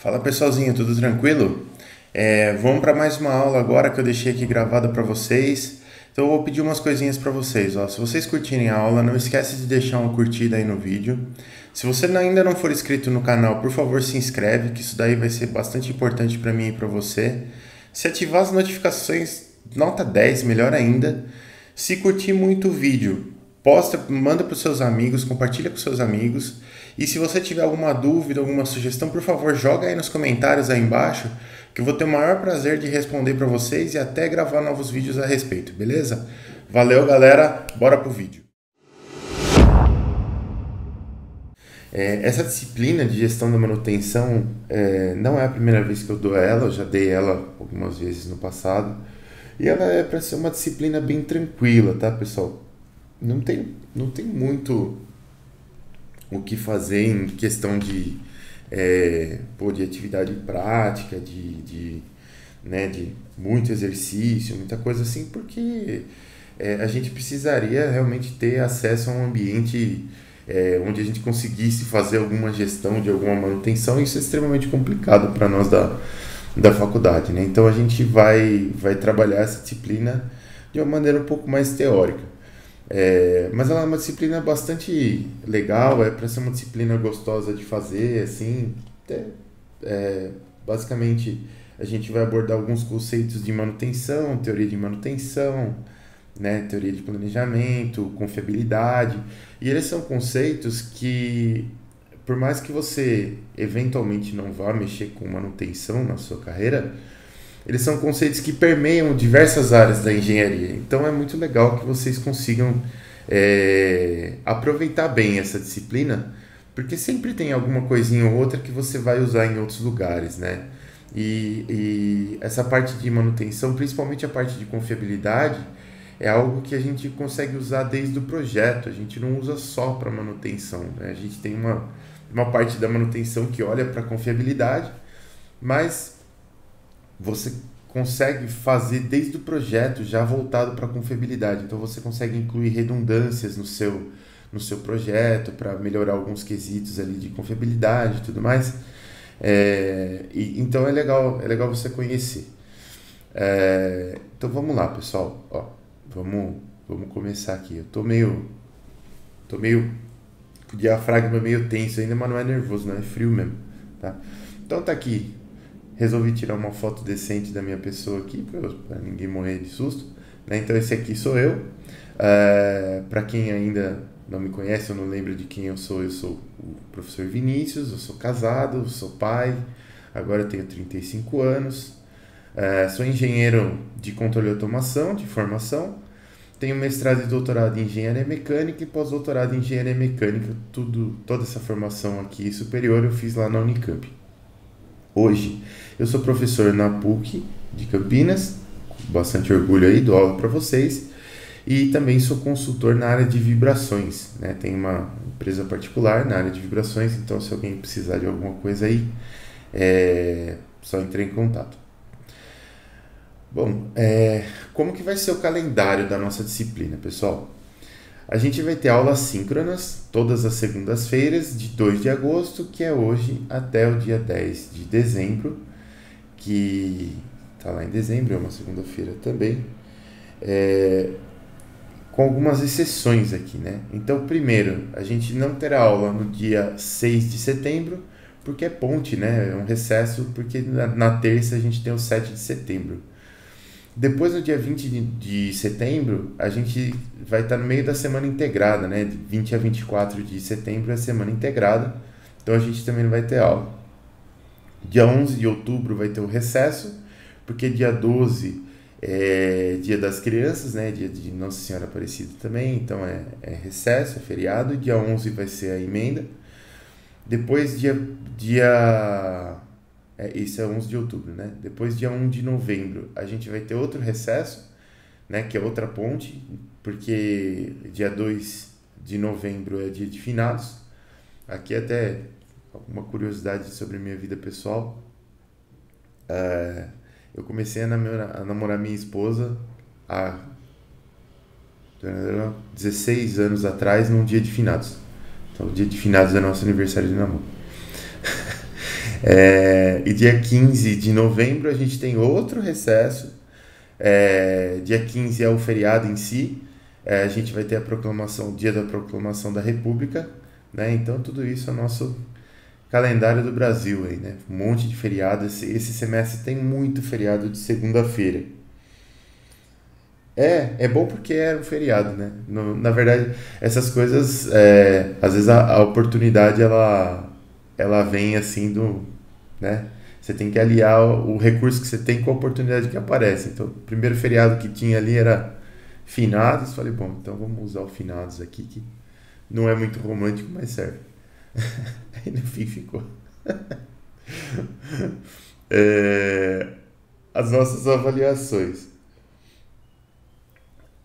Fala pessoalzinho, tudo tranquilo? Vamos para mais uma aula agora que eu deixei aqui gravada para vocês. Então eu vou pedir umas coisinhas para vocês. Ó. Se vocês curtirem a aula, não esquece de deixar uma curtida aí no vídeo. Se você ainda não for inscrito no canal, por favor se inscreve, que isso daí vai ser bastante importante para mim e para você. Se ativar as notificações, nota 10, melhor ainda. Se curtir muito o vídeo, posta, manda para os seus amigos, compartilha com seus amigos. E se você tiver alguma dúvida, alguma sugestão, por favor, joga aí nos comentários aí embaixo, que eu vou ter o maior prazer de responder para vocês e até gravar novos vídeos a respeito, beleza? Valeu, galera, bora pro vídeo. Essa disciplina de gestão da manutenção não é a primeira vez que eu dou ela, eu já dei ela algumas vezes no passado. E ela é para ser uma disciplina bem tranquila, tá, pessoal? Não tem muito o que fazer em questão de atividade prática, né, de muito exercício, muita coisa assim, porque a gente precisaria realmente ter acesso a um ambiente onde a gente conseguisse fazer alguma gestão de alguma manutenção. Isso é extremamente complicado para nós da faculdade, né? Então a gente vai trabalhar essa disciplina de uma maneira um pouco mais teórica. Mas ela é uma disciplina bastante legal, é para ser uma disciplina gostosa de fazer, assim. Basicamente, a gente vai abordar alguns conceitos de manutenção, teoria de manutenção, né, teoria de planejamento, confiabilidade, e eles são conceitos que, por mais que você eventualmente não vá mexer com manutenção na sua carreira, eles são conceitos que permeiam diversas áreas da engenharia. Então é muito legal que vocês consigam aproveitar bem essa disciplina, porque sempre tem alguma coisinha ou outra que você vai usar em outros lugares, né? E essa parte de manutenção, principalmente a parte de confiabilidade, é algo que a gente consegue usar desde o projeto. A gente não usa só para manutenção, né? A gente tem uma parte da manutenção que olha para a confiabilidade, mas você consegue fazer desde o projeto já voltado para a confiabilidade. Então você consegue incluir redundâncias no seu projeto para melhorar alguns quesitos ali de confiabilidade e tudo mais. Então é legal você conhecer. Então vamos lá, pessoal. Ó, vamos começar aqui. Eu tô meio com o diafragma meio tenso ainda, mas não é nervoso, não é frio mesmo, tá? Então tá aqui. Resolvi tirar uma foto decente da minha pessoa aqui, para ninguém morrer de susto, né? Então esse aqui sou eu. Para quem ainda não me conhece ou não lembra de quem eu sou o professor Vinícius, eu sou casado, eu sou pai, agora eu tenho 35 anos, sou engenheiro de controle e automação, de formação, tenho mestrado e doutorado em engenharia mecânica e pós-doutorado em engenharia mecânica, toda essa formação aqui superior eu fiz lá na Unicamp. Hoje eu sou professor na PUC de Campinas, com bastante orgulho aí, dou aula para vocês, e também sou consultor na área de vibrações, né? Tenho uma empresa particular na área de vibrações, então se alguém precisar de alguma coisa aí, só entrar em contato. Bom, como que vai ser o calendário da nossa disciplina, pessoal? A gente vai ter aulas síncronas todas as segundas-feiras, de 2 de agosto, que é hoje, até o dia 10 de dezembro, que está lá em dezembro, é uma segunda-feira também, com algumas exceções aqui, né? Então, primeiro, a gente não terá aula no dia 6 de setembro, porque é ponte, né? É um recesso, porque na terça a gente tem o 7 de setembro. Depois, no dia 20 de setembro, a gente vai estar no meio da semana integrada, né? De 20 a 24 de setembro é a semana integrada, então a gente também não vai ter aula. Dia 11 de outubro vai ter o recesso, porque dia 12 é dia das crianças, né? Dia de Nossa Senhora Aparecida também, então é recesso, é feriado. E dia 11 vai ser a emenda. Depois, isso é 11 de outubro, né? Depois, dia 1 de novembro, a gente vai ter outro recesso, né? Que é outra ponte, porque dia 2 de novembro é dia de finados. Aqui até uma curiosidade sobre a minha vida pessoal. Eu comecei a namorar minha esposa há 16 anos atrás, num dia de finados. Então, o dia de finados é nosso aniversário de namoro. E dia 15 de novembro a gente tem outro recesso. Dia 15 é o feriado em si. A gente vai ter a proclamação, o dia da proclamação da República, né? Então tudo isso é o nosso calendário do Brasil aí, né? Um monte de feriado. Esse semestre tem muito feriado de segunda-feira. É bom porque era um feriado, né? Na verdade, essas coisas, às vezes a oportunidade ela vem assim né? Você tem que aliar o recurso que você tem com a oportunidade que aparece. Então, o primeiro feriado que tinha ali era finados. Falei, bom, então vamos usar o finados aqui, que não é muito romântico, mas serve. Aí no fim ficou. É, as nossas avaliações.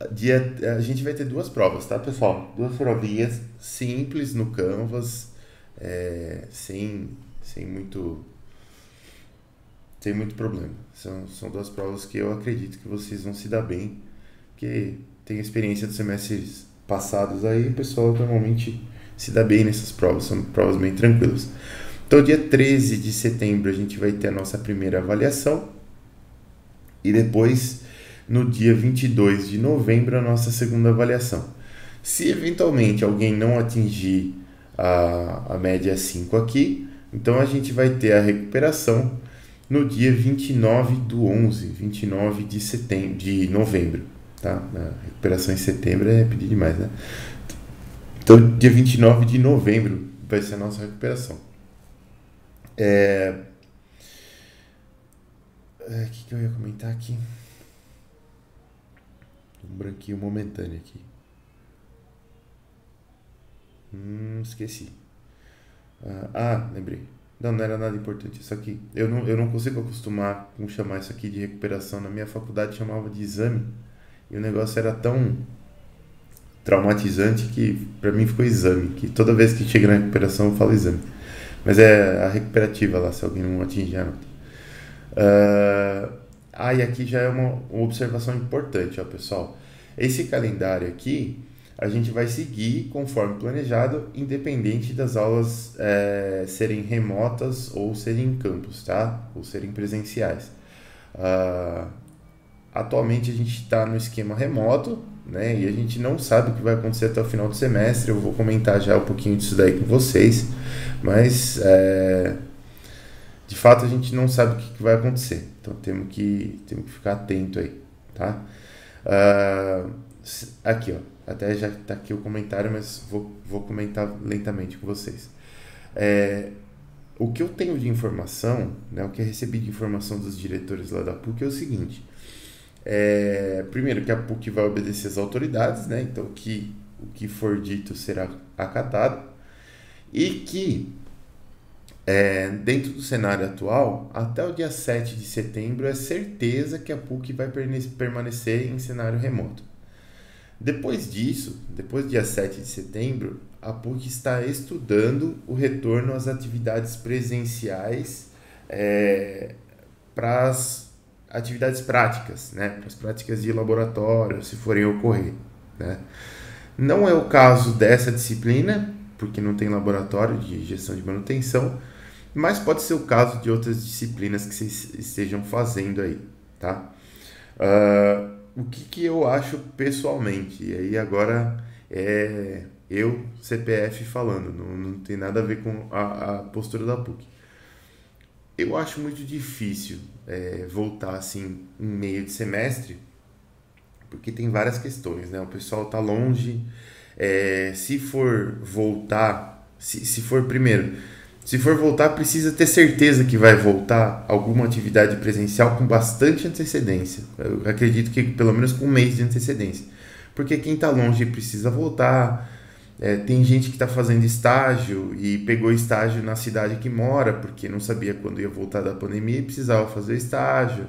A gente vai ter duas provas, tá, pessoal? Duas provinhas simples no Canvas, sem muito, sem muito problema. São duas provas que eu acredito que vocês vão se dar bem, porque tem experiência dos semestres passados aí, o pessoal normalmente se dá bem nessas provas, são provas bem tranquilas. Então, dia 13 de setembro, a gente vai ter a nossa primeira avaliação e depois, no dia 22 de novembro, a nossa segunda avaliação. Se eventualmente alguém não atingir a média 5 aqui, então a gente vai ter a recuperação no dia 29 do 11, 29 de setembro, de novembro, tá? A recuperação em setembro é pedir demais, né? Então, dia 29 de novembro vai ser a nossa recuperação. O que eu ia comentar aqui? Um branquinho momentâneo aqui. Esqueci. Lembrei. Não era nada importante. Isso aqui. Eu não consigo acostumar com chamar isso aqui de recuperação. Na minha faculdade chamava de exame. E o negócio era tão traumatizante que pra mim ficou exame. Que toda vez que chega na recuperação eu falo exame. Mas é a recuperativa lá, se alguém não atingir a nota. E aqui já é uma observação importante, ó, pessoal. Esse calendário aqui, a gente vai seguir conforme planejado, independente das aulas serem remotas ou serem em campus, tá? Ou serem presenciais. Atualmente a gente está no esquema remoto, né? E a gente não sabe o que vai acontecer até o final do semestre. Eu vou comentar já um pouquinho disso daí com vocês, mas de fato a gente não sabe o que vai acontecer. Então temos que ficar atento aí, tá? Aqui, ó, até já está aqui o comentário, mas vou comentar lentamente com vocês. O que eu tenho de informação, né, o que eu recebi de informação dos diretores lá da PUC é o seguinte. Primeiro que a PUC vai obedecer às autoridades, né? Então o que for dito será acatado. E que dentro do cenário atual, até o dia 7 de setembro é certeza que a PUC vai permanecer em cenário remoto. Depois disso, depois do dia 7 de setembro, a PUC está estudando o retorno às atividades presenciais para as atividades práticas, né? Para as práticas de laboratório, se forem ocorrer, né? Não é o caso dessa disciplina, porque não tem laboratório de gestão de manutenção, mas pode ser o caso de outras disciplinas que vocês estejam fazendo aí, tá? O que eu acho pessoalmente, e aí agora eu, CPF, falando, não tem nada a ver com a postura da PUC. Eu acho muito difícil voltar assim em meio de semestre, porque tem várias questões, né? O pessoal tá longe, se for voltar, se for voltar, precisa ter certeza que vai voltar alguma atividade presencial com bastante antecedência. Eu acredito que pelo menos com um mês de antecedência. Porque quem está longe precisa voltar. Tem gente que está fazendo estágio e pegou estágio na cidade que mora, porque não sabia quando ia voltar da pandemia e precisava fazer estágio.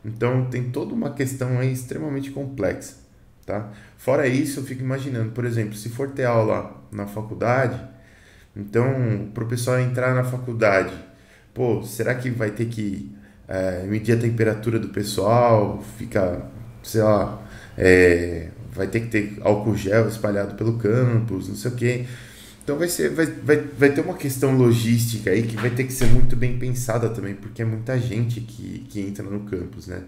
Então tem toda uma questão aí extremamente complexa, tá? Fora isso, eu fico imaginando, por exemplo, se for ter aula na faculdade, então, para o pessoal entrar na faculdade, será que vai ter que medir a temperatura do pessoal? Fica, sei lá, vai ter que ter álcool gel espalhado pelo campus, não sei o quê. Então vai ter uma questão logística aí que vai ter que ser muito bem pensada também, porque é muita gente que entra no campus, né?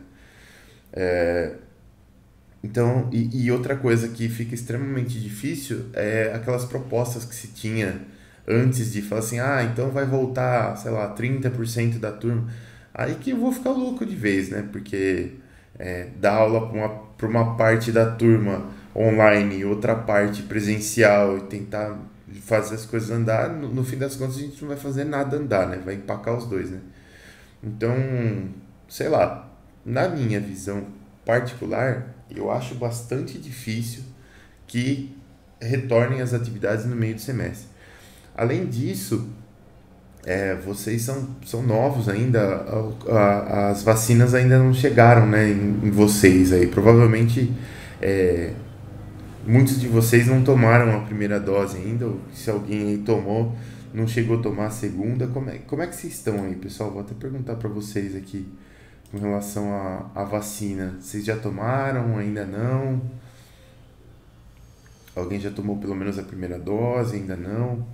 Então, e outra coisa que fica extremamente difícil é aquelas propostas que se tinha antes de falar assim, ah, então vai voltar, sei lá, 30% da turma. Aí que eu vou ficar louco de vez, né? Porque dar aula para uma parte da turma online e outra parte presencial e tentar fazer as coisas andar, no fim das contas a gente não vai fazer nada andar, né? Vai empacar os dois, né? Então, sei lá, na minha visão particular, eu acho bastante difícil que retornem as atividades no meio do semestre. Além disso, vocês são novos ainda, as vacinas ainda não chegaram, né, em vocês aí. Provavelmente muitos de vocês não tomaram a primeira dose ainda, ou se alguém aí tomou, não chegou a tomar a segunda. Como é que vocês estão aí, pessoal? Vou até perguntar para vocês aqui com relação à vacina. Vocês já tomaram? Ainda não? Alguém já tomou pelo menos a primeira dose? Ainda não?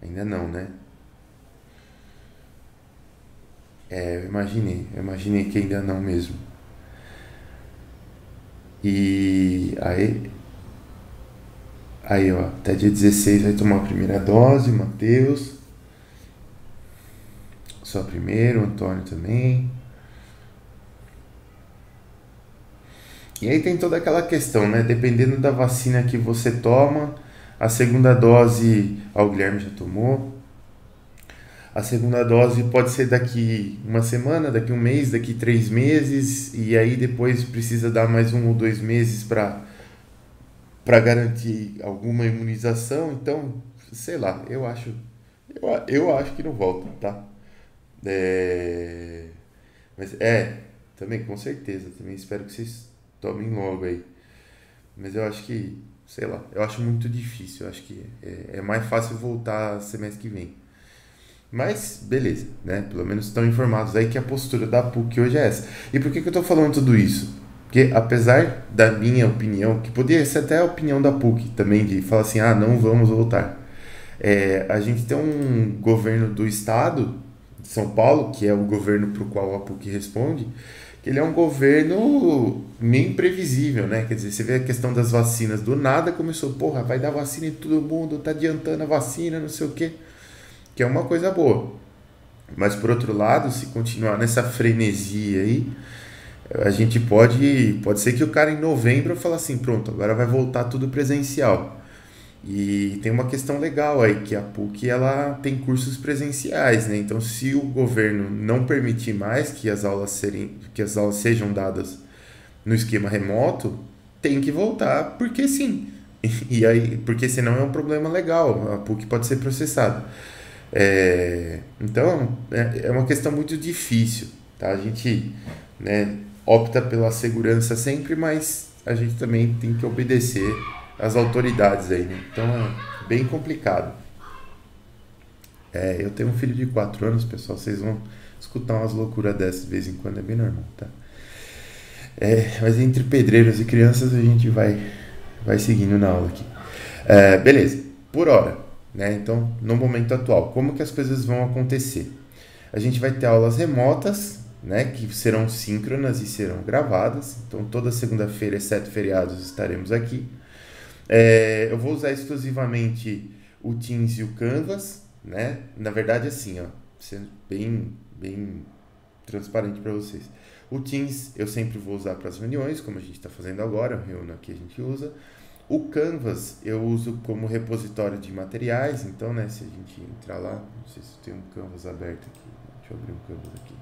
Ainda não, né? Eu imaginei que ainda não mesmo. E aí ó, até dia 16 vai tomar a primeira dose, Matheus. Só primeiro, o Antônio também. E aí tem toda aquela questão, né? Dependendo da vacina que você toma, a segunda dose, o Guilherme já tomou. A segunda dose pode ser daqui uma semana, daqui um mês, daqui 3 meses, e aí depois precisa dar mais 1 ou 2 meses para garantir alguma imunização. Então, sei lá, eu acho que não volta, tá? É, mas também com certeza, também espero que vocês tomem logo aí. Mas eu acho que, sei lá, eu acho muito difícil. Eu acho que é mais fácil voltar semestre que vem. Mas, beleza, né? Pelo menos estão informados aí que a postura da PUC hoje é essa. E por que eu tô falando tudo isso? Porque, apesar da minha opinião, que poderia ser até a opinião da PUC também, de falar assim, ah, não vamos voltar. A gente tem um governo do estado de São Paulo, que é o governo para o qual a PUC responde, que ele é um governo meio imprevisível, né? Quer dizer, você vê a questão das vacinas, do nada começou, porra, vai dar vacina em todo mundo, tá adiantando a vacina, não sei o quê, que é uma coisa boa. Mas por outro lado, se continuar nessa frenesia aí, a gente pode ser que o cara em novembro fale assim, pronto, agora vai voltar tudo presencial. E tem uma questão legal aí, que a PUC ela tem cursos presenciais, né? Então, se o governo não permitir mais que as aulas sejam dadas no esquema remoto, tem que voltar, porque sim. E aí, porque senão é um problema legal, a PUC pode ser processada. Então, é uma questão muito difícil, tá? A gente, né, opta pela segurança sempre, mas a gente também tem que obedecer as autoridades aí, né? Então é bem complicado. Eu tenho um filho de 4 anos, pessoal, vocês vão escutar umas loucuras dessas de vez em quando, é bem normal, tá? Mas entre pedreiros e crianças a gente vai seguindo na aula aqui. Beleza, por hora, né? Então, no momento atual, como que as coisas vão acontecer? A gente vai ter aulas remotas, né, que serão síncronas e serão gravadas. Então, toda segunda-feira, exceto feriados, estaremos aqui. Eu vou usar exclusivamente o Teams e o Canvas, né? Na verdade, assim, ó, sendo bem transparente para vocês. O Teams eu sempre vou usar para as reuniões, como a gente está fazendo agora, a reunião que a gente usa. O Canvas eu uso como repositório de materiais, então, né, se a gente entrar lá, não sei se tem um Canvas aberto aqui, deixa eu abrir um Canvas aqui.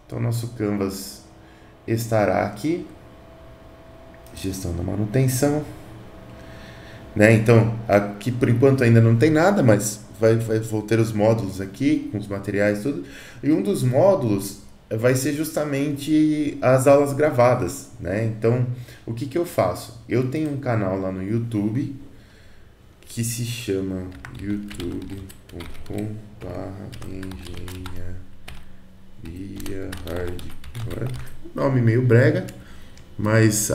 Então, nosso Canvas estará aqui, gestão da manutenção. Né? Então, aqui por enquanto ainda não tem nada, mas vou ter os módulos aqui, com os materiais e tudo. E um dos módulos vai ser justamente as aulas gravadas, né? Então, o que eu faço? Eu tenho um canal lá no YouTube que se chama youtube.com/engenharia hardware. Nome meio brega, mas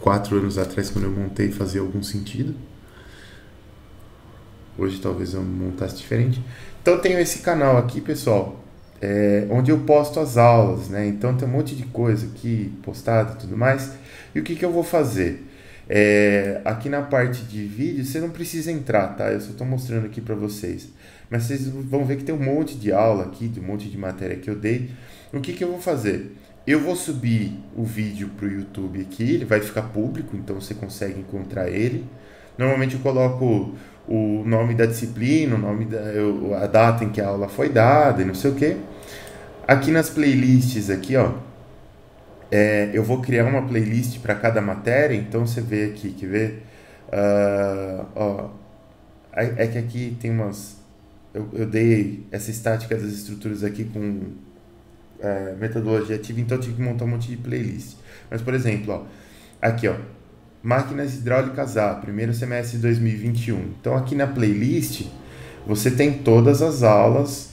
4 anos atrás, quando eu montei, fazia algum sentido. Hoje talvez eu montasse diferente. Então eu tenho esse canal aqui, pessoal, onde eu posto as aulas, né? Então tem um monte de coisa aqui postada e tudo mais. E o que que eu vou fazer? Aqui na parte de vídeo, você não precisa entrar, tá? Eu só estou mostrando aqui para vocês. Mas vocês vão ver que tem um monte de aula aqui, de um monte de matéria que eu dei. O que que eu vou fazer? Eu vou subir o vídeo para o YouTube aqui, ele vai ficar público, então você consegue encontrar ele. Normalmente eu coloco o nome da disciplina, a data em que a aula foi dada e não sei o que. Aqui nas playlists, aqui, ó, eu vou criar uma playlist para cada matéria, então você vê aqui, quer ver? Ó, é que aqui tem umas... Eu dei essa estática das estruturas aqui com metodologia ativa, então eu tive que montar um monte de playlist. Mas, por exemplo, ó, aqui, ó, máquinas hidráulicas A, primeiro semestre de 2021. Então, aqui na playlist, você tem todas as aulas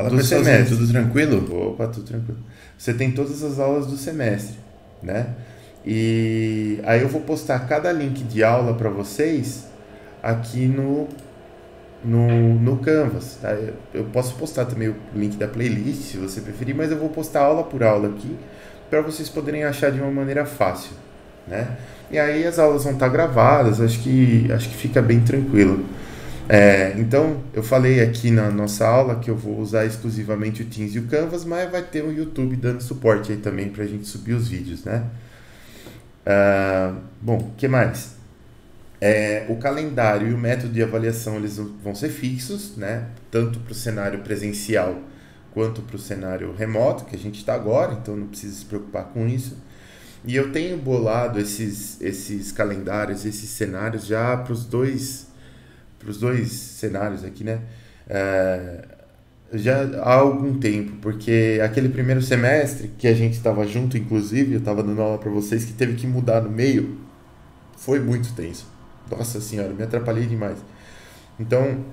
do semestre. Tudo tranquilo? Opa, tudo tranquilo. Você tem todas as aulas do semestre, né? E aí eu vou postar cada link de aula para vocês aqui no Canvas, tá? Eu posso postar também o link da playlist, se você preferir, mas eu vou postar aula por aula aqui, para vocês poderem achar de uma maneira fácil, né? E aí as aulas vão estar gravadas, acho que fica bem tranquilo. Então, eu falei aqui na nossa aula que eu vou usar exclusivamente o Teams e o Canvas, mas vai ter o YouTube dando suporte aí também para a gente subir os vídeos, né? Bom, o que mais? O calendário e o método de avaliação eles vão ser fixos, né? Tanto para o cenário presencial quanto para o cenário remoto, que a gente está agora, então não precisa se preocupar com isso. E eu tenho bolado esses calendários, esses cenários já para os dois cenários aqui, né? Já há algum tempo, porque aquele primeiro semestre que a gente estava junto, inclusive, eu estava dando aula para vocês, que teve que mudar no meio, foi muito tenso. Nossa senhora, me atrapalhei demais. Então,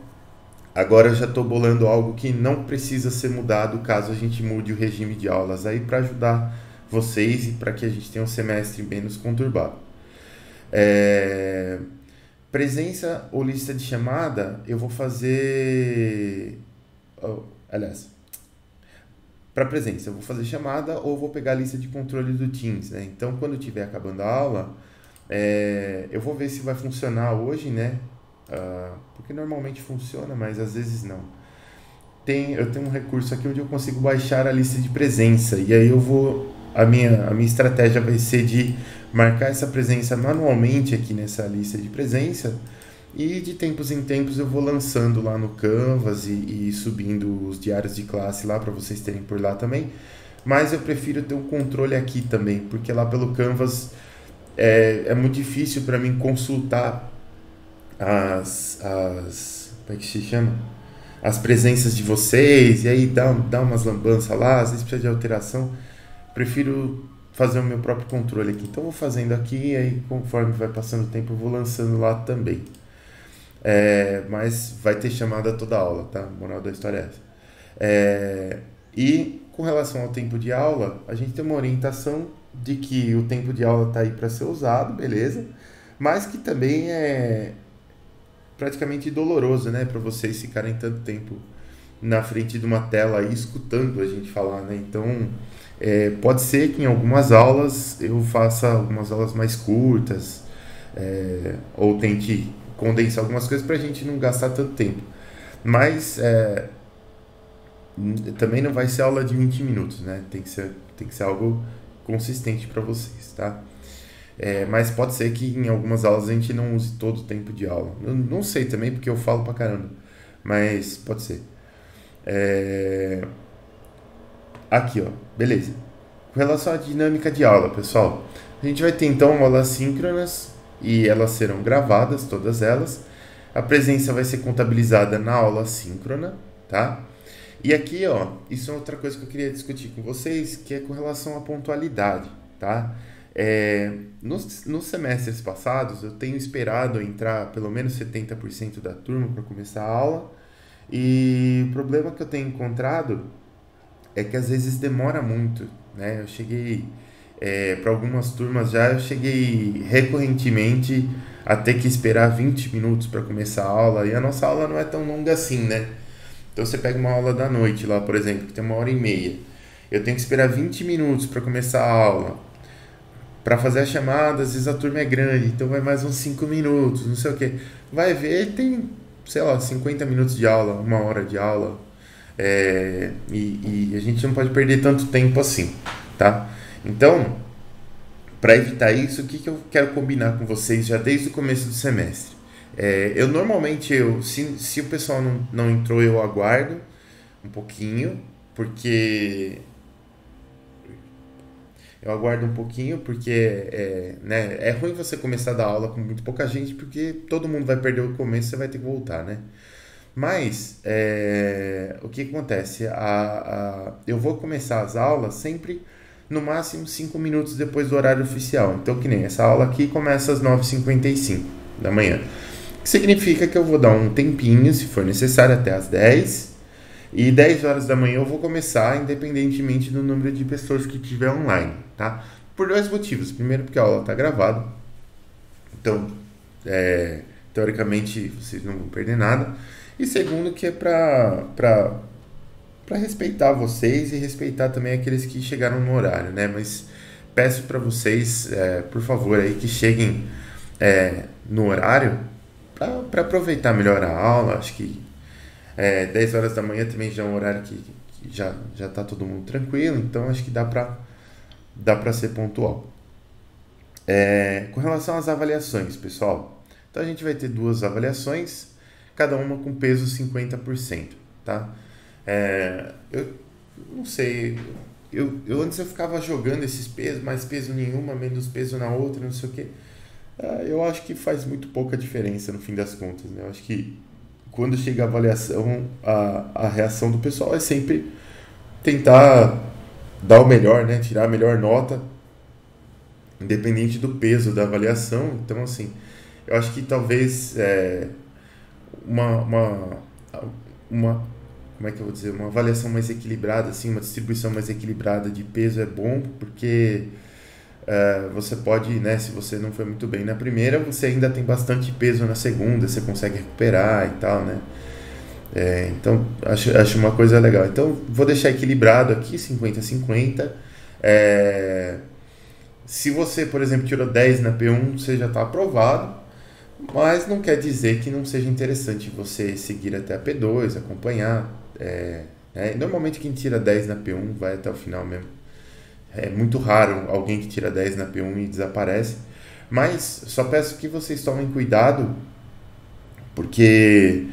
agora eu já estou bolando algo que não precisa ser mudado caso a gente mude o regime de aulas aí para ajudar vocês e para que a gente tenha um semestre menos conturbado. Presença ou lista de chamada, eu vou fazer... aliás, para presença, eu vou fazer chamada ou vou pegar a lista de controle do Teams, né? Então, quando estiver acabando a aula, eu vou ver se vai funcionar hoje, né? Porque normalmente funciona, mas às vezes não. Eu tenho um recurso aqui onde eu consigo baixar a lista de presença, e aí a minha estratégia vai ser de marcar essa presença manualmente aqui nessa lista de presença, e de tempos em tempos eu vou lançando lá no Canvas e subindo os diários de classe lá para vocês terem por lá também. Mas eu prefiro ter um controle aqui também, porque lá pelo Canvas é muito difícil para mim consultar como é que se chama? As presenças de vocês, e aí dá umas lambanças lá, às vezes precisa de alteração. Prefiro fazer o meu próprio controle aqui. Então, eu vou fazendo aqui, e aí conforme vai passando o tempo, eu vou lançando lá também. Mas vai ter chamada toda aula, tá? Moral da história é essa. E com relação ao tempo de aula, a gente tem uma orientação de que o tempo de aula está aí para ser usado, beleza? Mas que também é praticamente doloroso, né? Para vocês ficarem tanto tempo na frente de uma tela aí escutando a gente falar, né? Então, pode ser que em algumas aulas eu faça algumas aulas mais curtas, ou tente condensar algumas coisas para a gente não gastar tanto tempo. Mas também não vai ser aula de 20 minutos, né? Tem que ser algo consistente para vocês, tá? Mas pode ser que em algumas aulas a gente não use todo o tempo de aula. Eu não sei também, porque eu falo pra caramba. Mas pode ser. Aqui, ó. Beleza. Com relação à dinâmica de aula, pessoal. A gente vai ter então aulas síncronas e elas serão gravadas, todas elas. A presença vai ser contabilizada na aula síncrona, tá? E aqui, ó, isso é outra coisa que eu queria discutir com vocês, que é com relação à pontualidade, tá? Nos semestres passados, eu tenho esperado entrar pelo menos 70% da turma para começar a aula, e o problema que eu tenho encontrado é que às vezes demora muito, né? Eu cheguei Para algumas turmas já eu cheguei recorrentemente a ter que esperar 20 minutos para começar a aula, e a nossa aula não é tão longa assim, né? Então você pega uma aula da noite lá, por exemplo, que tem 1h30. Eu tenho que esperar 20 minutos para começar a aula. Para fazer a chamada, às vezes a turma é grande, então vai mais uns 5 minutos, não sei o que. Vai ver, tem, sei lá, 50 minutos de aula, 1 hora de aula. E a gente não pode perder tanto tempo assim, tá? Então, para evitar isso, o que, que eu quero combinar com vocês já desde o começo do semestre? Eu normalmente, se o pessoal não entrou, eu aguardo um pouquinho, porque né, é ruim você começar a dar aula com muito pouca gente, porque todo mundo vai perder o começo e você vai ter que voltar, né? Mas, o que acontece? Eu vou começar as aulas sempre, no máximo, 5 minutos depois do horário oficial. Então, que nem essa aula aqui começa às 9h55 da manhã. Que significa que eu vou dar um tempinho, se for necessário, até às 10. E 10 horas da manhã eu vou começar, independentemente do número de pessoas que tiver online, tá? Por dois motivos. Primeiro, porque a aula está gravada. Então, teoricamente, vocês não vão perder nada. E segundo, que é para respeitar vocês e respeitar também aqueles que chegaram no horário, né? Mas peço para vocês, por favor, aí que cheguem no horário para aproveitar melhor a aula. Acho que 10 horas da manhã também já é um horário que já tá todo mundo tranquilo, então acho que dá para ser pontual. Com relação às avaliações, pessoal, então a gente vai ter 2 avaliações, cada uma com peso 50%, tá? Eu não sei, eu antes eu ficava jogando esses pesos, mais peso nenhuma, menos peso na outra, não sei o que. Eu acho que faz muito pouca diferença no fim das contas, né? Eu acho que quando chega a avaliação, a reação do pessoal é sempre tentar dar o melhor, né? Tirar a melhor nota, independente do peso da avaliação. Então, assim, eu acho que talvez uma, uma, como é que eu vou dizer? Uma avaliação mais equilibrada, assim, uma distribuição mais equilibrada de peso é bom, porque você pode, né, se você não foi muito bem na primeira, você ainda tem bastante peso na segunda, você consegue recuperar e tal, né? Então, acho uma coisa legal. Então, vou deixar equilibrado aqui, 50-50. Se você, por exemplo, tirou 10 na P1, você já está aprovado, mas não quer dizer que não seja interessante você seguir até a P2, acompanhar. Normalmente quem tira 10 na P1 vai até o final mesmo. É muito raro alguém que tira 10 na P1 e desaparece. Mas só peço que vocês tomem cuidado, porque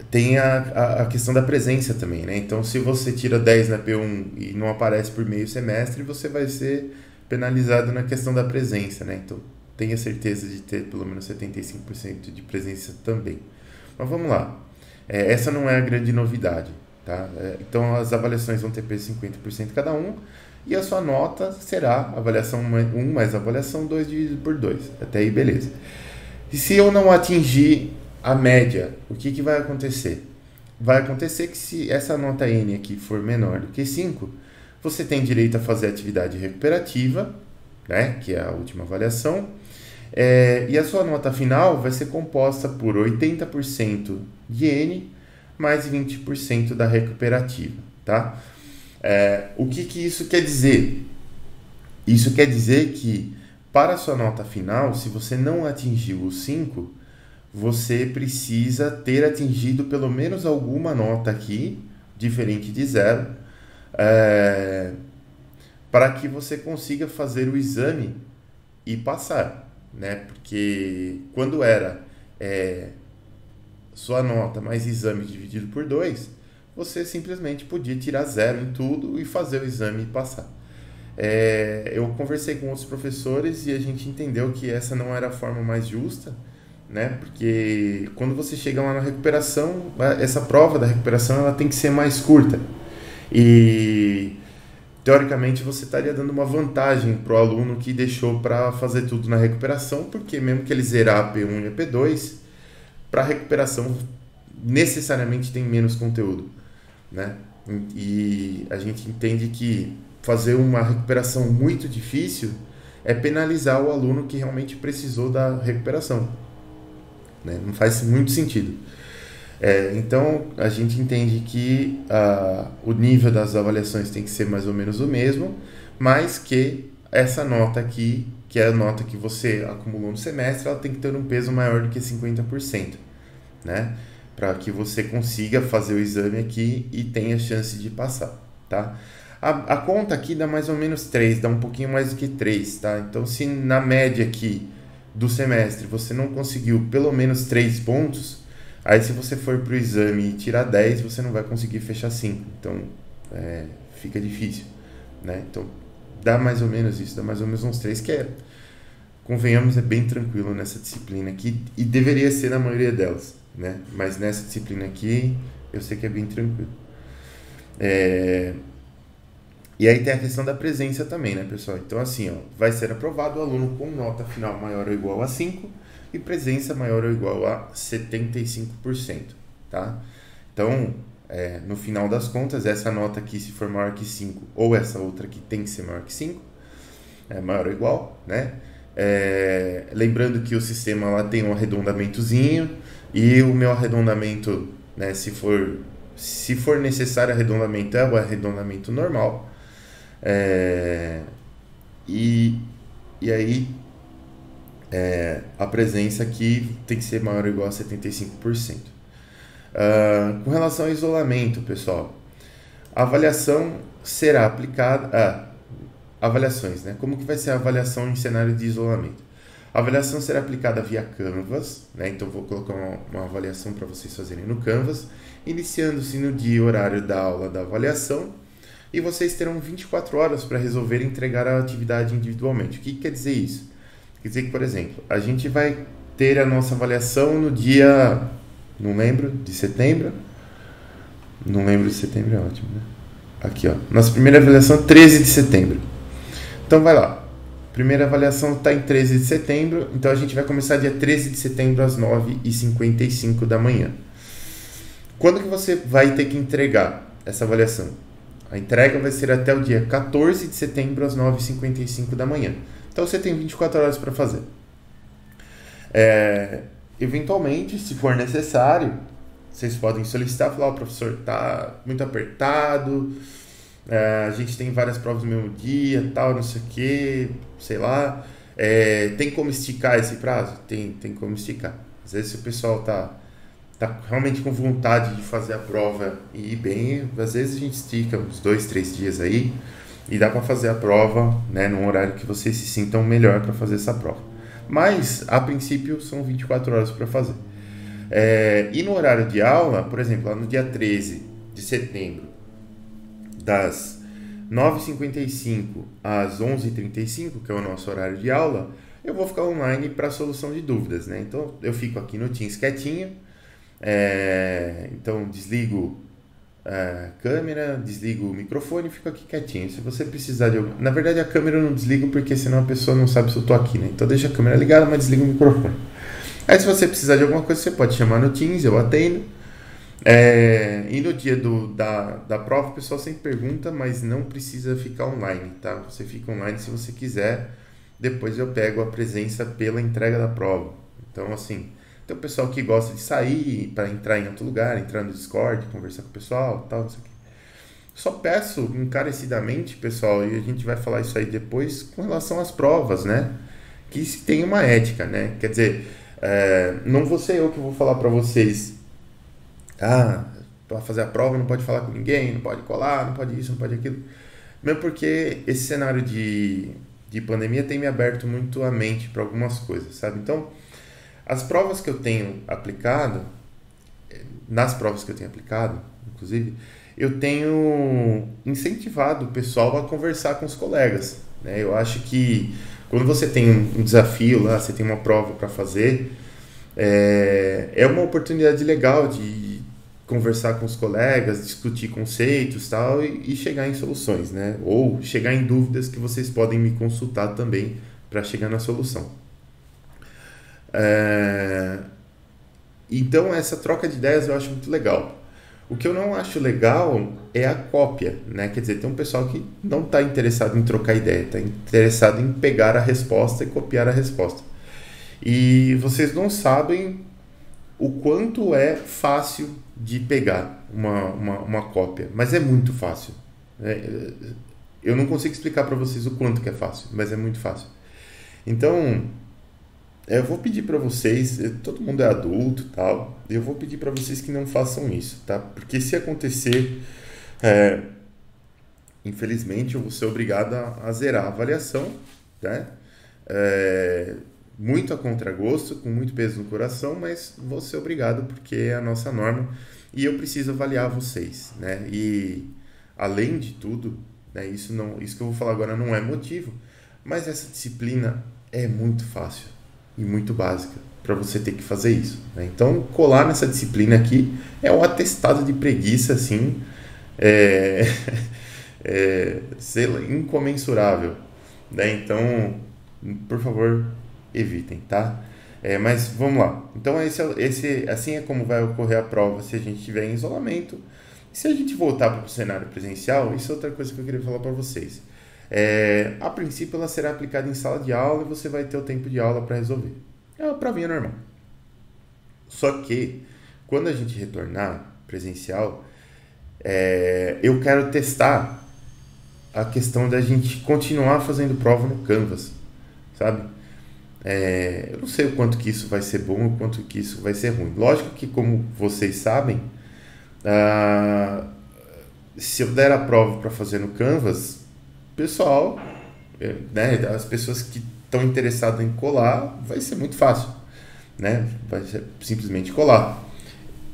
tem a questão da presença também, né? Então, se você tira 10 na P1 e não aparece por meio semestre, você vai ser penalizado na questão da presença, né? Então, tenha certeza de ter pelo menos 75% de presença também. Mas vamos lá. Essa não é a grande novidade. Tá? Então as avaliações vão ter peso 50% cada um, e a sua nota será avaliação 1 mais avaliação 2 dividido por 2. Até aí, beleza. E se eu não atingir a média, o que vai acontecer? Vai acontecer que se essa nota N aqui for menor do que 5, você tem direito a fazer a atividade recuperativa, né, que é a última avaliação, e a sua nota final vai ser composta por 80% de N mais 20% da recuperativa, tá? O que isso quer dizer? Isso quer dizer que, para a sua nota final, se você não atingiu os 5, você precisa ter atingido pelo menos alguma nota aqui, diferente de 0, para que você consiga fazer o exame e passar, né? Porque quando era sua nota mais exame dividido por 2, você simplesmente podia tirar 0 em tudo e fazer o exame e passar. Eu conversei com outros professores e a gente entendeu que essa não era a forma mais justa, né? Porque quando você chega lá na recuperação, essa prova da recuperação ela tem que ser mais curta. E teoricamente você estaria dando uma vantagem para o aluno que deixou para fazer tudo na recuperação, porque mesmo que ele zerar a P1 e a P2, para a recuperação necessariamente tem menos conteúdo, né? E a gente entende que fazer uma recuperação muito difícil é penalizar o aluno que realmente precisou da recuperação, né? Não faz muito sentido. Então, a gente entende que o nível das avaliações tem que ser mais ou menos o mesmo, mas que essa nota aqui, que é a nota que você acumulou no semestre, ela tem que ter um peso maior do que 50%, né? Para que você consiga fazer o exame aqui e tenha chance de passar, tá? A conta aqui dá mais ou menos 3, dá um pouquinho mais do que 3, tá? Então, se na média aqui do semestre você não conseguiu pelo menos 3 pontos, aí se você for para o exame e tirar 10, você não vai conseguir fechar 5. Então, fica difícil, né? Então, dá mais ou menos isso, dá mais ou menos uns 3, que convenhamos, é bem tranquilo nessa disciplina aqui, e deveria ser na maioria delas, né? Mas nessa disciplina aqui, eu sei que é bem tranquilo. E aí tem a questão da presença também, né, pessoal? Então, assim, ó, vai ser aprovado o aluno com nota final maior ou igual a 5 e presença maior ou igual a 75%, tá? Então, no final das contas, essa nota aqui, se for maior que 5, ou essa outra aqui tem que ser maior que 5, é maior ou igual, né? Lembrando que o sistema lá tem um arredondamentozinho, e o meu arredondamento, né, se for necessário arredondamento, é o arredondamento normal. E aí a presença aqui tem que ser maior ou igual a 75%. Com relação ao isolamento, pessoal, a avaliação será aplicada... avaliações, né? Como que vai ser a avaliação em cenário de isolamento? A avaliação será aplicada via Canvas, né? Então vou colocar uma avaliação para vocês fazerem no Canvas, iniciando-se no dia e horário da aula da avaliação, e vocês terão 24 horas para resolver entregar a atividade individualmente. O que quer dizer isso? Quer dizer que, por exemplo, a gente vai ter a nossa avaliação no dia, não lembro, de setembro. Não lembro de setembro, é ótimo, né? Aqui, ó, nossa primeira avaliação 13 de setembro. Então vai lá. Primeira avaliação está em 13 de setembro, então a gente vai começar dia 13 de setembro às 9h55 da manhã. Quando que você vai ter que entregar essa avaliação? A entrega vai ser até o dia 14 de setembro às 9h55 da manhã. Então você tem 24 horas para fazer. Eventualmente, se for necessário, vocês podem solicitar, falar, professor, está muito apertado, a gente tem várias provas no mesmo dia, tal, não sei o que, sei lá. Tem como esticar esse prazo? Tem como esticar. Às vezes, se o pessoal tá realmente com vontade de fazer a prova e ir bem, às vezes a gente estica uns 2, 3 dias aí e dá para fazer a prova, né, num horário que vocês se sintam melhor para fazer essa prova. Mas, a princípio, são 24 horas para fazer. E no horário de aula, por exemplo, lá no dia 13 de setembro, das 9h55 às 11h35, que é o nosso horário de aula, eu vou ficar online para solução de dúvidas, né? Então, eu fico aqui no Teams quietinho, então desligo a câmera, desligo o microfone e fico aqui quietinho. Se você precisar de algum... Na verdade, a câmera eu não desligo porque senão a pessoa não sabe se eu estou aqui, né? Então, deixa a câmera ligada, mas desliga o microfone. Aí, se você precisar de alguma coisa, você pode chamar no Teams, eu atendo. E no dia da prova, o pessoal sempre pergunta, mas não precisa ficar online, tá? Você fica online se você quiser, depois eu pego a presença pela entrega da prova. Então, assim, tem o pessoal que gosta de sair para entrar em outro lugar, entrar no Discord, conversar com o pessoal, tal, não sei o quê. Só peço encarecidamente, pessoal, e a gente vai falar isso aí depois, com relação às provas, né? Que se tem uma ética, né? Quer dizer, não vou ser eu que vou falar para vocês, para fazer a prova não pode falar com ninguém, não pode colar, não pode isso, não pode aquilo. Mesmo porque esse cenário de pandemia tem me aberto muito a mente para algumas coisas, sabe? Então, as provas que eu tenho aplicado, inclusive, eu tenho incentivado o pessoal a conversar com os colegas, né? Eu acho que quando você tem um desafio lá, você tem uma prova para fazer, é uma oportunidade legal de conversar com os colegas, discutir conceitos tal, e chegar em soluções, né? Ou chegar em dúvidas que vocês podem me consultar também para chegar na solução. Então essa troca de ideias eu acho muito legal. O que eu não acho legal é a cópia, né? Quer dizer, tem um pessoal que não está interessado em trocar ideia, está interessado em pegar a resposta e copiar a resposta. E vocês não sabem o quanto é fácil de pegar uma cópia, mas é muito fácil. É, eu não consigo explicar para vocês o quanto que é fácil, mas é muito fácil. Então, eu vou pedir para vocês, todo mundo é adulto e tal, eu vou pedir para vocês que não façam isso, tá? Porque se acontecer, é, infelizmente eu vou ser obrigado a zerar a avaliação, né? É, muito a contragosto, com muito peso no coração, mas vou ser obrigado porque é a nossa norma e eu preciso avaliar vocês, né? E além de tudo, né, isso que eu vou falar agora não é motivo, mas essa disciplina é muito fácil e muito básica para você ter que fazer isso, né? Então, colar nessa disciplina aqui é um atestado de preguiça, assim, é, sei lá, incomensurável, né? Então, por favor, evitem, tá? Mas vamos lá. Então, assim é como vai ocorrer a prova se a gente estiver em isolamento. Se a gente voltar para o cenário presencial, isso é outra coisa que eu queria falar para vocês. A princípio, ela será aplicada em sala de aula e você vai ter o tempo de aula para resolver. É uma provinha normal. Só que, quando a gente retornar presencial, eu quero testar a questão da gente continuar fazendo prova no Canvas, sabe? Eu não sei o quanto que isso vai ser bom, o quanto que isso vai ser ruim. Lógico que, como vocês sabem, ah, se eu der a prova para fazer no Canvas, pessoal, né, as pessoas que estão interessadas em colar, vai ser muito fácil, né? Vai ser simplesmente colar.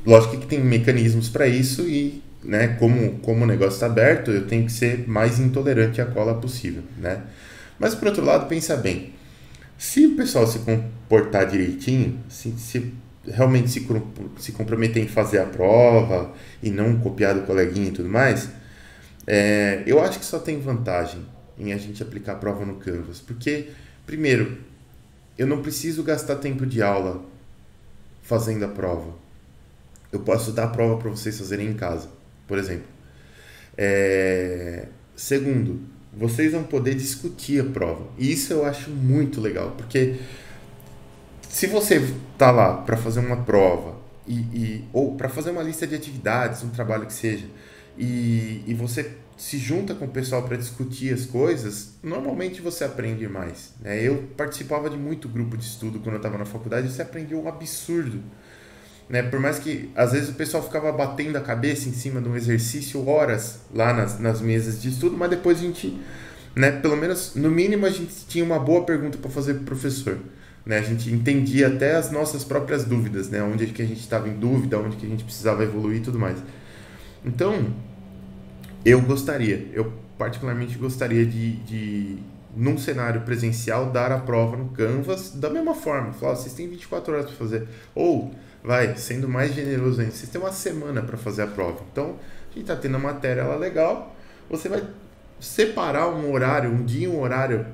Lógico que tem mecanismos para isso e, né, como o negócio está aberto, eu tenho que ser mais intolerante à cola possível, né? Mas por outro lado, pensa bem, se o pessoal se comportar direitinho, se realmente se comprometer em fazer a prova e não copiar do coleguinha e tudo mais, eu acho que só tem vantagem em a gente aplicar a prova no Canvas, porque, primeiro, eu não preciso gastar tempo de aula fazendo a prova. Eu posso dar a prova para vocês fazerem em casa, por exemplo. Segundo, vocês vão poder discutir a prova. E isso eu acho muito legal, porque se você tá lá para fazer uma prova ou para fazer uma lista de atividades, um trabalho que seja, e você se junta com o pessoal para discutir as coisas, normalmente você aprende mais, né? Eu participava de muito grupo de estudo quando eu estava na faculdade, você aprendia um absurdo, né? Por mais que às vezes o pessoal ficava batendo a cabeça em cima de um exercício horas lá nas mesas de estudo, mas depois a gente, né, pelo menos no mínimo a gente tinha uma boa pergunta para fazer para o professor, né? A gente entendia até as nossas próprias dúvidas, né? Onde é que a gente estava em dúvida, onde que a gente precisava evoluir e tudo mais. Então, eu particularmente gostaria de num cenário presencial, dar a prova no Canvas da mesma forma. Falar, vocês têm 24 horas para fazer. Ou, sendo mais generoso ainda, vocês têm uma semana para fazer a prova. Então, a gente está tendo a matéria ela legal, você vai separar um horário, um dia, um horário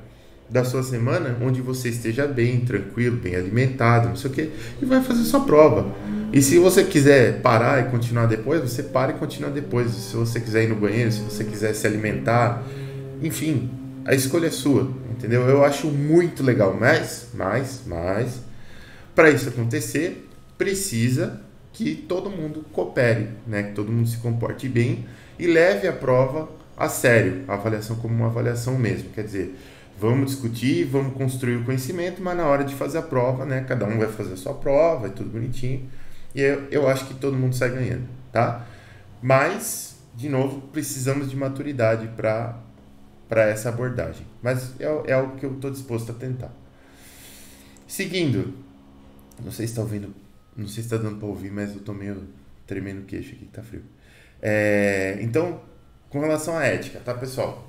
da sua semana, onde você esteja bem, tranquilo, bem alimentado, não sei o que, e vai fazer sua prova. E se você quiser parar e continuar depois, você para e continua depois. Se você quiser ir no banheiro, se você quiser se alimentar, enfim, a escolha é sua, entendeu? Eu acho muito legal, mas, para isso acontecer, precisa que todo mundo coopere, né? Que todo mundo se comporte bem e leve a prova a sério, a avaliação como uma avaliação mesmo. Quer dizer, vamos discutir, vamos construir o conhecimento, mas na hora de fazer a prova, né? Cada um vai fazer a sua prova, é tudo bonitinho. E eu acho que todo mundo sai ganhando, tá? Mas, de novo, precisamos de maturidade para essa abordagem. Mas é algo que eu estou disposto a tentar. Seguindo, não sei se está ouvindo, não sei se está dando para ouvir, mas eu estou meio tremendo o queixo aqui, tá frio. Então, com relação à ética, tá, pessoal?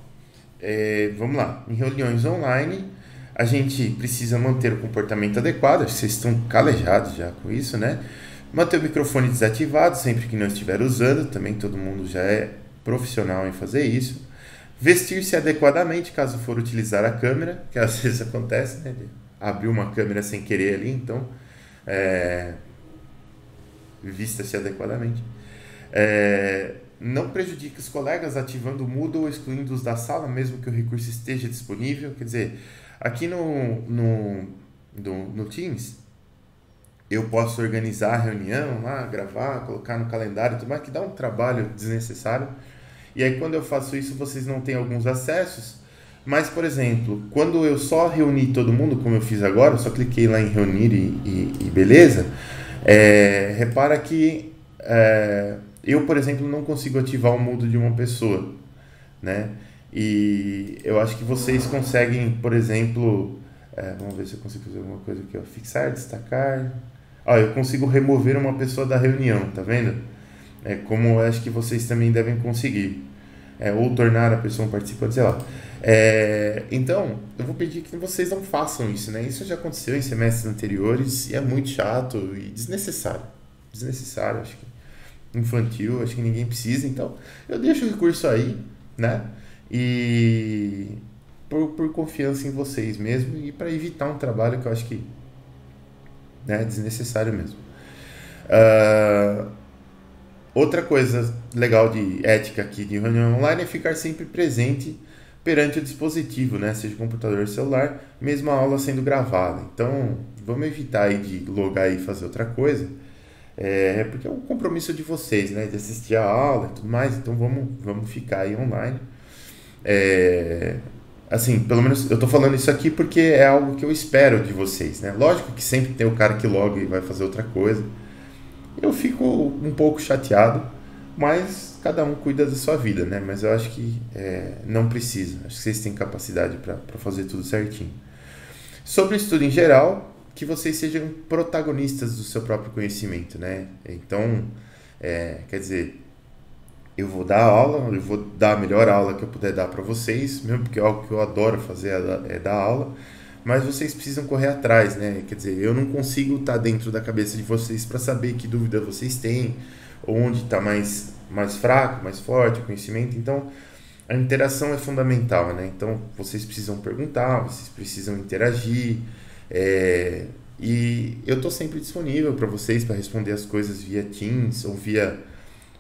Vamos lá. Em reuniões online, a gente precisa manter o comportamento adequado. Vocês estão calejados já com isso, né? Manter o microfone desativado sempre que não estiver usando. Também todo mundo já é profissional em fazer isso. Vestir-se adequadamente caso for utilizar a câmera, que às vezes acontece, né? Abriu uma câmera sem querer ali, então vista-se adequadamente. Não prejudique os colegas ativando o Moodle ou excluindo-os da sala, mesmo que o recurso esteja disponível. Quer dizer, aqui no Teams, eu posso organizar a reunião lá, gravar, colocar no calendário e tudo mais, que dá um trabalho desnecessário. E aí, quando eu faço isso, vocês não têm alguns acessos. Mas, por exemplo, quando eu só reuni todo mundo, como eu fiz agora, eu só cliquei lá em reunir e beleza, repara que eu, por exemplo, não consigo ativar o Moodle de uma pessoa, né? E eu acho que vocês conseguem, por exemplo, vamos ver se eu consigo fazer alguma coisa aqui, ó, fixar, destacar. Eu consigo remover uma pessoa da reunião, tá vendo? Como eu acho que vocês também devem conseguir. Ou tornar a pessoa um participante, sei lá. Então, eu vou pedir que vocês não façam isso, né? Isso já aconteceu em semestres anteriores e é muito chato e desnecessário. Desnecessário, acho que infantil, acho que ninguém precisa. Então, eu deixo o recurso aí, né? E por confiança em vocês mesmo e para evitar um trabalho que eu acho que é desnecessário mesmo. Outra coisa legal de ética aqui de reunião online é ficar sempre presente perante o dispositivo, né? Seja computador ou celular, mesmo a aula sendo gravada. Então, vamos evitar aí de logar e fazer outra coisa, porque é um compromisso de vocês, né? De assistir a aula e tudo mais, então vamos ficar aí online. Assim, pelo menos eu tô falando isso aqui porque é algo que eu espero de vocês, né? Lógico que sempre tem o cara que loga e vai fazer outra coisa. Eu fico um pouco chateado, mas cada um cuida da sua vida, né? Mas eu acho que não precisa. Acho que vocês têm capacidade para fazer tudo certinho. Sobre o estudo em geral, que vocês sejam protagonistas do seu próprio conhecimento, né? Então, quer dizer, eu vou dar aula, eu vou dar a melhor aula que eu puder dar para vocês, mesmo porque é algo que eu adoro fazer é dar aula. Mas vocês precisam correr atrás, né? Quer dizer, eu não consigo estar dentro da cabeça de vocês para saber que dúvida vocês têm, onde está mais fraco, mais forte o conhecimento. Então, a interação é fundamental, né? Então, vocês precisam perguntar, vocês precisam interagir. E eu estou sempre disponível para vocês para responder as coisas via Teams ou via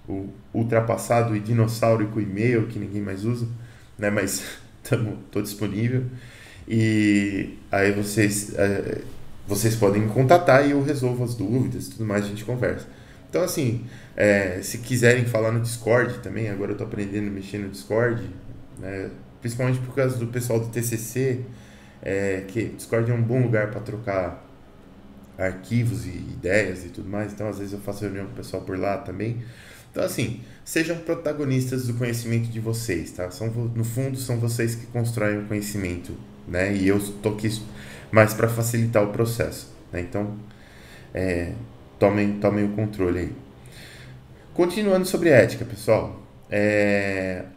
o ultrapassado e dinossaurico e-mail que ninguém mais usa, né? Mas estou disponível. E aí vocês podem me contatar e eu resolvo as dúvidas e tudo mais, a gente conversa. Então, assim, se quiserem falar no Discord também, agora eu estou aprendendo a mexer no Discord, né? Principalmente por causa do pessoal do TCC, que o Discord é um bom lugar para trocar arquivos e ideias e tudo mais. Então, às vezes eu faço reunião com o pessoal por lá também. Então, assim, sejam protagonistas do conhecimento de vocês, tá? No fundo, são vocês que constroem o conhecimento, né? E eu estou aqui mais para facilitar o processo, né? Então, tomem o controle aí. Continuando sobre ética, pessoal,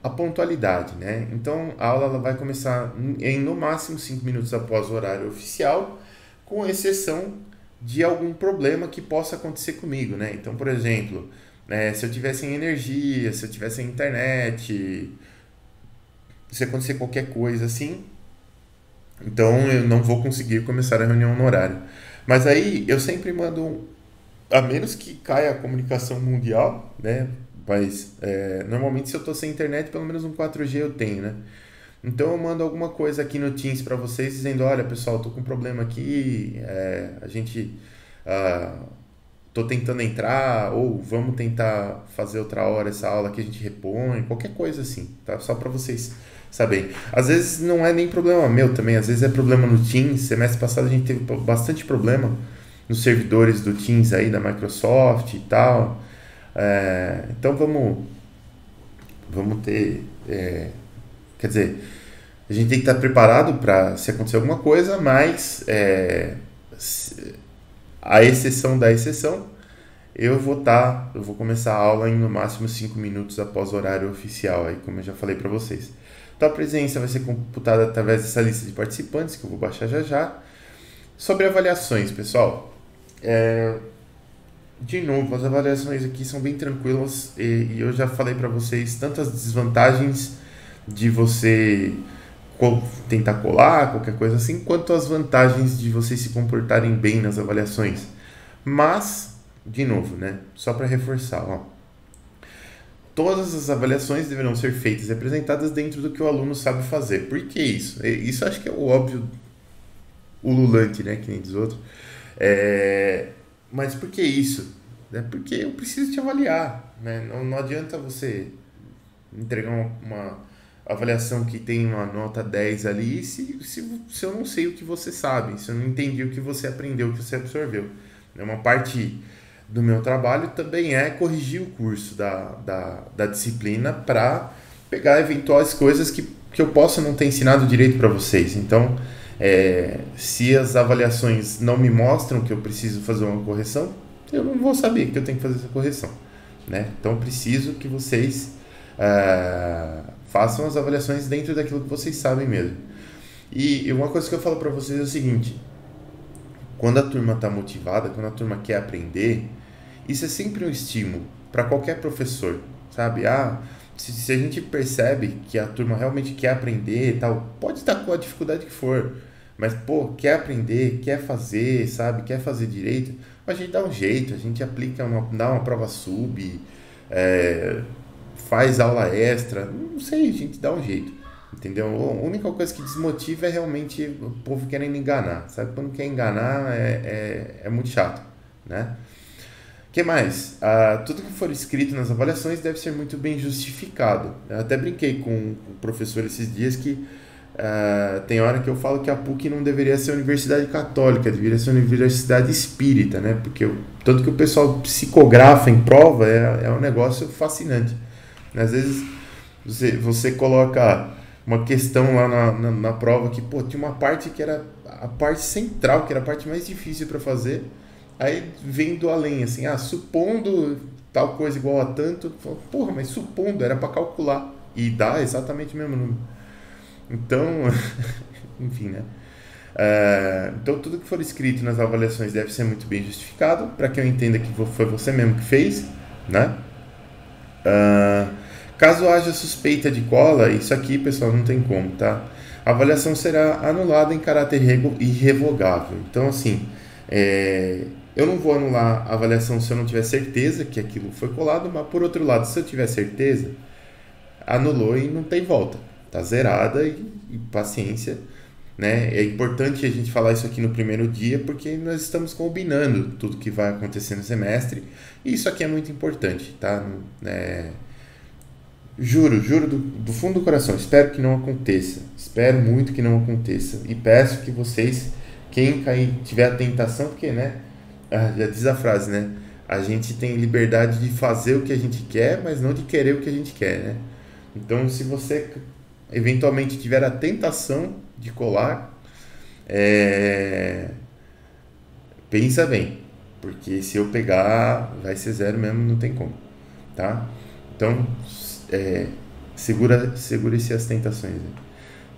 a pontualidade, né? Então, a aula ela vai começar em no máximo 5 minutos após o horário oficial, com exceção de algum problema que possa acontecer comigo, né? Então, por exemplo, se eu tiver sem energia, se eu tiver sem internet, se acontecer qualquer coisa assim, então eu não vou conseguir começar a reunião no horário. Mas aí eu sempre mando, a menos que caia a comunicação mundial, né? Mas normalmente se eu estou sem internet, pelo menos um 4G eu tenho, né? Então eu mando alguma coisa aqui no Teams para vocês dizendo, olha pessoal, tô com um problema aqui, a gente tô tentando entrar, ou vamos tentar fazer outra hora essa aula que a gente repõe, qualquer coisa assim, tá? Só para vocês saberem. Às vezes não é nem problema meu também, às vezes é problema no Teams. Semestre passado a gente teve bastante problema nos servidores do Teams aí, da Microsoft e tal. Então vamos ter... quer dizer, a gente tem que estar preparado para se acontecer alguma coisa, mas a exceção da exceção, eu vou começar a aula em no máximo 5 minutos após o horário oficial, aí, como eu já falei para vocês. Então a presença vai ser computada através dessa lista de participantes, que eu vou baixar já já. Sobre avaliações, pessoal, de novo, as avaliações aqui são bem tranquilas e eu já falei para vocês tantas desvantagens de você tentar colar, qualquer coisa assim, quanto as vantagens de vocês se comportarem bem nas avaliações. Mas, de novo, né? Só para reforçar, ó. todas as avaliações deverão ser feitas e apresentadas dentro do que o aluno sabe fazer. Por que isso? Isso acho que é o óbvio, ululante, né? Que nem diz outro. Mas por que isso? Porque eu preciso te avaliar, né? Não adianta você entregar uma avaliação que tem uma nota 10 ali se eu não sei o que você sabe, se eu não entendi o que você aprendeu, o que você absorveu. Uma parte do meu trabalho também é corrigir o curso da disciplina para pegar eventuais coisas que eu possa não ter ensinado direito para vocês. Então, se as avaliações não me mostram que eu preciso fazer uma correção, eu não vou saber que eu tenho que fazer essa correção, né? Então, preciso que vocês façam as avaliações dentro daquilo que vocês sabem mesmo. E uma coisa que eu falo para vocês é o seguinte: quando a turma está motivada, quando a turma quer aprender, isso é sempre um estímulo para qualquer professor, sabe? Se a gente percebe que a turma realmente quer aprender e tal, pode estar com a dificuldade que for, mas, quer aprender, quer fazer, sabe? Quer fazer direito, a gente dá um jeito, a gente aplica, dá uma prova sub, faz aula extra, não sei, a gente dá um jeito, entendeu? A única coisa que desmotiva é realmente o povo querendo enganar, sabe? Quando quer enganar é muito chato, né? O que mais? Tudo que for escrito nas avaliações deve ser muito bem justificado. Eu até brinquei com o professor esses dias que tem hora que eu falo que a PUC não deveria ser universidade católica, deveria ser universidade espírita, né? Porque tanto que o pessoal psicografa em prova é um negócio fascinante. Às vezes você coloca uma questão lá na prova que tinha uma parte que era a parte central, que era a parte mais difícil para fazer. Aí vem do além, assim, supondo tal coisa igual a tanto, mas supondo, era para calcular. E dá exatamente o mesmo número. Então, enfim, né? Então, tudo que for escrito nas avaliações deve ser muito bem justificado, para que eu entenda que foi você mesmo que fez, né? Caso haja suspeita de cola, isso aqui, pessoal, não tem como, tá? A avaliação será anulada em caráter irrevogável. Então, assim, eu não vou anular a avaliação se eu não tiver certeza que aquilo foi colado, mas, por outro lado, se eu tiver certeza, anulou e não tem volta. Tá zerada e paciência, né? É importante a gente falar isso aqui no primeiro dia, porque nós estamos combinando tudo que vai acontecer no semestre, e isso aqui é muito importante, tá? Juro do fundo do coração, espero que não aconteça, espero muito que não aconteça, e peço que vocês, quem cair, tiver a tentação, porque, né, já diz a frase, né, a gente tem liberdade de fazer o que a gente quer, mas não de querer o que a gente quer, né? Então, se você eventualmente tiver a tentação de colar, pensa bem, porque se eu pegar, vai ser zero mesmo, não tem como, tá? Então, segura-se as tentações.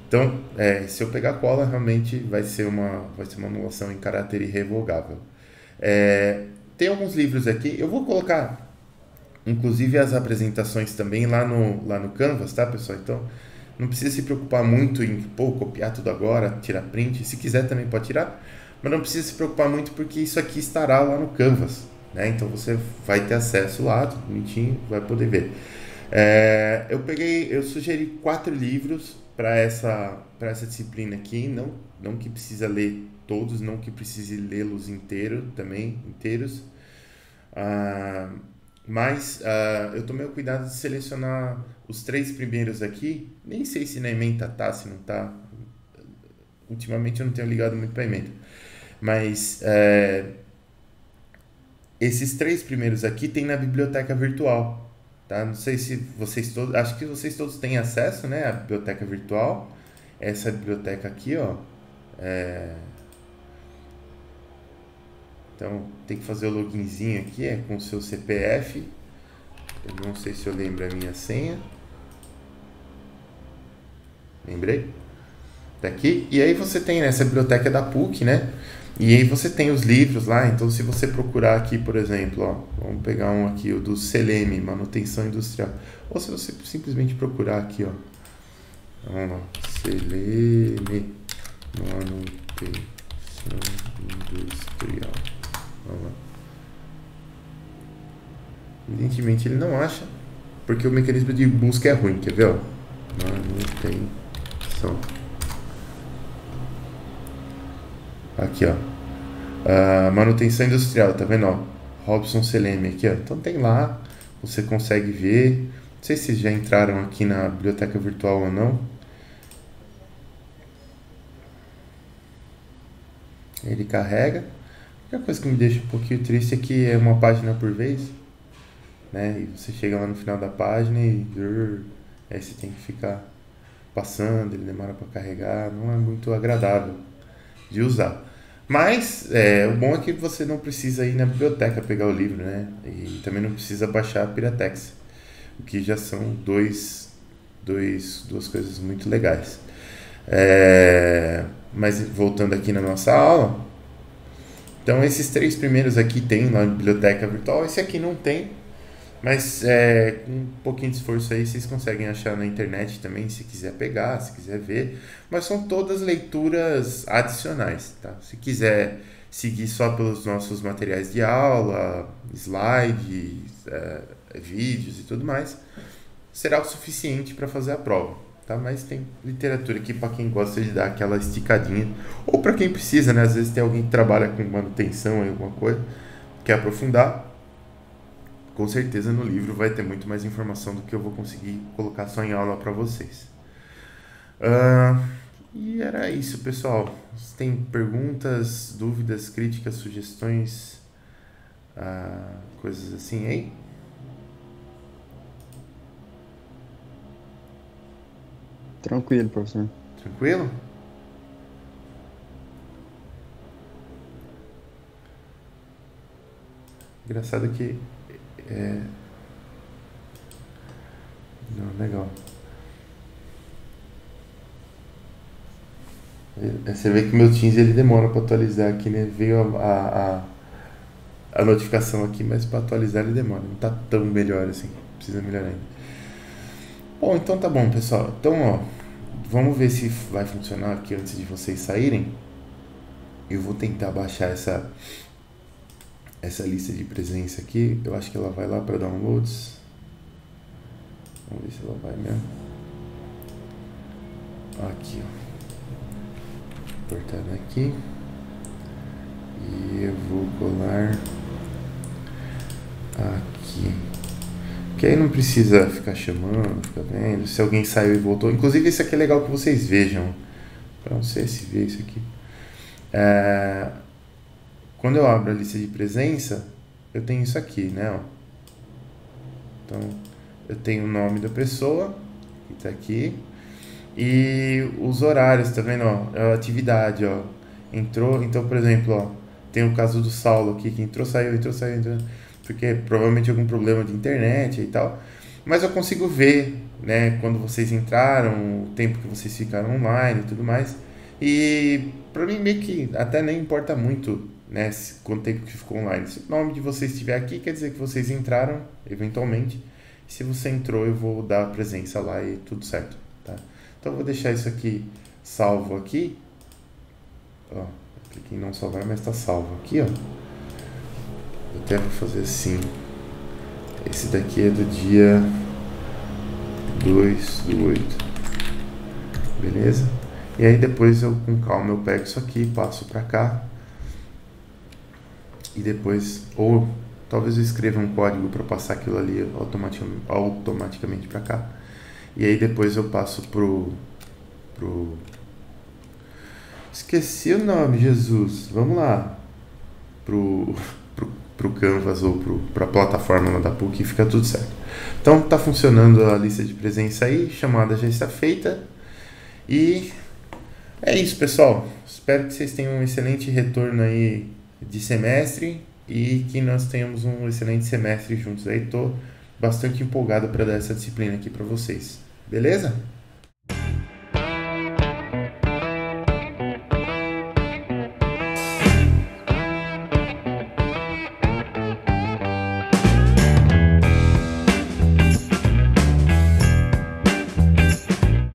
Então, se eu pegar cola, realmente vai ser uma anulação em caráter irrevogável. Tem alguns livros aqui, eu vou colocar, inclusive, as apresentações também lá no Canvas, tá, pessoal? Então, não precisa se preocupar muito em copiar tudo agora, tirar print. Se quiser também pode tirar, mas não precisa se preocupar muito porque isso aqui estará lá no Canvas, né? Então você vai ter acesso lá, tudo bonitinho, vai poder ver. Eu sugeri 4 livros para essa disciplina aqui, não que precisa ler todos, não que precise lê-los inteiros, mas eu tomei o cuidado de selecionar os 3 primeiros aqui. Nem sei se na ementa tá, se não tá. Ultimamente eu não tenho ligado muito para ementa. Mas esses 3 primeiros aqui tem na biblioteca virtual, tá? Não sei se vocês todos... Acho que vocês todos têm acesso, né, à biblioteca virtual. Essa biblioteca aqui, ó. Então, tem que fazer o loginzinho aqui, com o seu CPF. Eu não sei se eu lembro a minha senha. Lembrei? Tá aqui. E aí você tem essa biblioteca da PUC, né? E aí você tem os livros lá. Então, se você procurar aqui, por exemplo, ó, vamos pegar um aqui, o do CELEME, Manutenção Industrial. Ou se você simplesmente procurar aqui, ó. Vamos lá. CELEME, Manutenção Industrial. Vamos lá. Evidentemente ele não acha, porque o mecanismo de busca é ruim, quer ver? Ó? Manutenção. Aqui, ó. Manutenção industrial, tá vendo? Ó? Robson Seleme aqui, ó. Então tem lá, você consegue ver. Não sei se já entraram aqui na biblioteca virtual ou não. Ele carrega. A única coisa que me deixa um pouquinho triste é que é uma página por vez, né? E você chega lá no final da página e aí você tem que ficar passando, ele demora para carregar, não é muito agradável de usar. Mas o bom é que você não precisa ir na biblioteca pegar o livro, né? E também não precisa baixar a Piratex, o que já são duas coisas muito legais. Mas voltando aqui na nossa aula, então esses 3 primeiros aqui tem na biblioteca virtual, esse aqui não tem, mas com um pouquinho de esforço aí vocês conseguem achar na internet também, se quiser pegar, se quiser ver, mas são todas leituras adicionais, tá? Se quiser seguir só pelos nossos materiais de aula, slides, vídeos e tudo mais, será o suficiente para fazer a prova. Tá? Mas tem literatura aqui para quem gosta de dar aquela esticadinha, ou para quem precisa, né? Às vezes tem alguém que trabalha com manutenção em alguma coisa, quer aprofundar, com certeza no livro vai ter muito mais informação do que eu vou conseguir colocar só em aula para vocês. E era isso, pessoal. Você tem perguntas, dúvidas, críticas, sugestões, coisas assim aí? Tranquilo, professor. Tranquilo? Engraçado que não, legal. Você vê que meu Teams ele demora para atualizar aqui, né? Veio a notificação aqui, mas para atualizar ele demora. Não tá tão melhor assim. Precisa melhorar ainda. Bom, então tá bom, pessoal. Então, ó, vamos ver se vai funcionar aqui antes de vocês saírem. Eu vou tentar baixar essa lista de presença aqui. Eu acho que ela vai lá para downloads. Vamos ver se ela vai mesmo. Aqui, ó. Cortando aqui. E eu vou colar aqui. Que aí não precisa ficar chamando, ficar vendo. Se alguém saiu e voltou. Inclusive, esse aqui é legal que vocês vejam. Para não sei se vê isso aqui. Quando eu abro a lista de presença, eu tenho isso aqui, né? Ó. Então, eu tenho o nome da pessoa, que está aqui. E os horários, tá vendo? Ó, a atividade, ó. Entrou, então, por exemplo, ó, tem o caso do Saulo aqui, que entrou, saiu, porque provavelmente algum problema de internet e tal. Mas eu consigo ver, né, quando vocês entraram, o tempo que vocês ficaram online e tudo mais. E pra mim meio que até nem importa muito, né, quanto tempo que ficou online. Se o nome de vocês estiver aqui, quer dizer que vocês entraram, eventualmente. Se você entrou, eu vou dar a presença lá e tudo certo, tá? Então eu vou deixar isso aqui salvo aqui. Ó, cliquei em não salvar, mas está salvo aqui, ó. Eu até vou fazer assim. Esse daqui é do dia 2/8. Beleza? E aí depois eu, com calma, eu pego isso aqui, passo para cá. E depois, ou talvez eu escreva um código para passar aquilo ali automaticamente para cá. E aí depois eu passo pro... Esqueci o nome, Jesus. Vamos lá. Pro Canvas ou pra plataforma lá da PUC e fica tudo certo. Então tá funcionando a lista de presença aí, chamada já está feita. E é isso, pessoal. Espero que vocês tenham um excelente retorno aí de semestre e que nós tenhamos um excelente semestre juntos aí. Tô bastante empolgado para dar essa disciplina aqui para vocês. Beleza?